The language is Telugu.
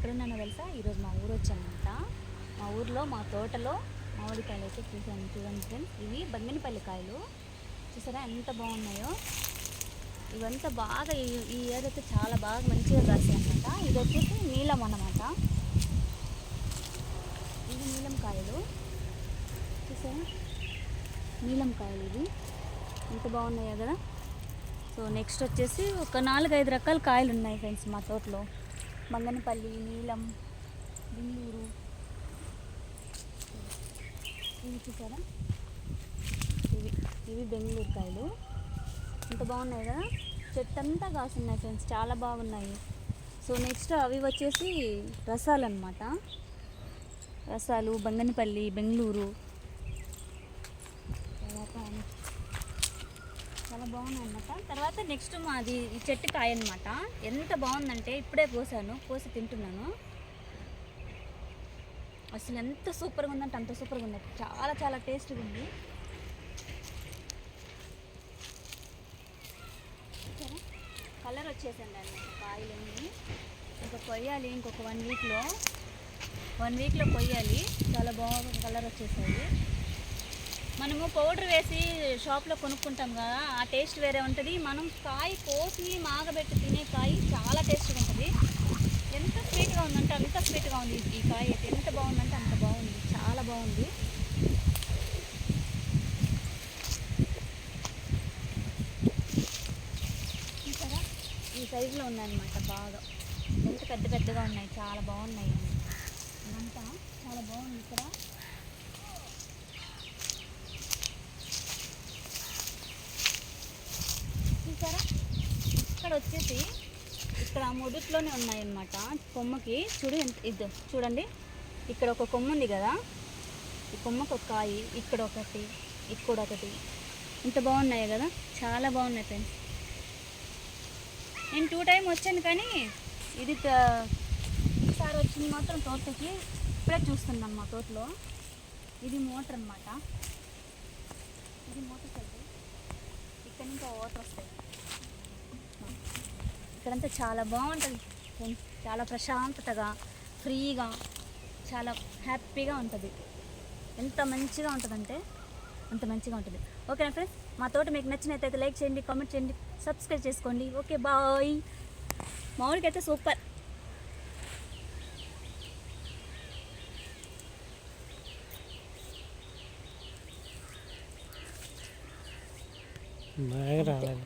ఎక్కడున్నానో తెలుసా? ఈరోజు మా ఊరు వచ్చానమాట. మా ఊర్లో మా తోటలో మామిడికాయలు అయితే చూసాను. చూడండి ఫ్రెండ్స్, ఇవి బంగినపల్లి కాయలు. చూసారా ఎంత బాగున్నాయో. ఇవంతా బాగా ఈ ఇయర్ అయితే చాలా బాగా మంచిగా కాసాయి అనమాట. ఇది వచ్చేసి నీలం అన్నమాట. ఇవి నీలం కాయలు. చూసారా నీలం కాయలు ఇవి ఎంత బాగున్నాయో కదా. సో నెక్స్ట్ వచ్చేసి ఒక 4-5 రకాల కాయలు ఉన్నాయి ఫ్రెండ్స్ మా తోటలో. బంగనపల్లి, నీలం, బెంగళూరు, ఇవి చూసారా, ఇవి బెంగళూరు కాయలు. ఎంత బాగున్నాయి కదా. చెట్టు అంతా కాసున్నాయి ఫ్రెండ్స్, చాలా బాగున్నాయి. సో నెక్స్ట్ అవి వచ్చేసి రసాలు అన్నమాట. రసాలు, బంగనపల్లి, బెంగళూరు చాలా బాగున్నాయి అన్నమాట. తర్వాత నెక్స్ట్ మాది ఈ చెట్టు కాయ అనమాట. ఎంత బాగుందంటే ఇప్పుడే కోసి తింటున్నాను. అసలు ఎంత సూపర్గా ఉందంటే అంత సూపర్గా ఉంది. చాలా చాలా టేస్ట్గా ఉంది. కలర్ వచ్చేసండి అన్నమాట కాయలన్నీ. ఇంకా కొయ్యాలి, ఇంకొక 1 వీక్లో కొయ్యాలి. చాలా బాగా కలర్ వచ్చేసాయి. మనము పౌడర్ వేసి షాప్లో కొనుక్కుంటాం కదా, ఆ టేస్ట్ వేరే ఉంటుంది. మనం కాయ కోసి మాగబెట్టి తినే కాయ చాలా టేస్ట్గా ఉంటుంది. ఎంత స్వీట్గా ఉందంటే అంత స్వీట్గా ఉంది ఈ కాయ అయితే. ఎంత బాగుందంటే అంత బాగుంది, చాలా బాగుంది. చూసారా ఈ సైజులో ఉన్నాయన్నమాట. బాగా ఎంత పెద్దగా ఉన్నాయి, చాలా బాగున్నాయి. ఇదంతా చాలా బాగుంది. చూసారా ఇక్కడ వచ్చేసి ఇక్కడ మొదట్లోనే ఉన్నాయన్నమాట. కొమ్మకి చూడండి, ఇక్కడ ఒక కొమ్మ ఉంది కదా, ఈ కొమ్మకు ఒక కాయ, ఇక్కడ ఒకటి, ఇంత బాగున్నాయి కదా, చాలా బాగున్నాయి ఫ్రెండ్స్. నేను 2 టైం వచ్చాను కానీ ఇది ఈసారి వచ్చింది మాత్రం తోటకి ఇప్పుడే చూస్తున్నాను. మా తోటలో ఇది మోటార్ అన్నమాట. ఇది మోటార్ సైకిల్. ఇక్కడ నుంచి వాటర్ వస్తాయి. ఇక్కడంతా చాలా బాగుంటుంది ఫ్రెండ్స్. చాలా ప్రశాంతతగా, ఫ్రీగా, చాలా హ్యాపీగా ఉంటుంది. ఎంత మంచిగా ఉంటుందంటే అంత మంచిగా ఉంటుంది. ఓకేనా ఫ్రెండ్స్, మా తోట మీకు నచ్చినట్టయితే లైక్ చేయండి, కామెంట్ చేయండి, సబ్స్క్రైబ్ చేసుకోండి. Okay bye. మామిడికైతే సూపర్. బాగా రాలేదు.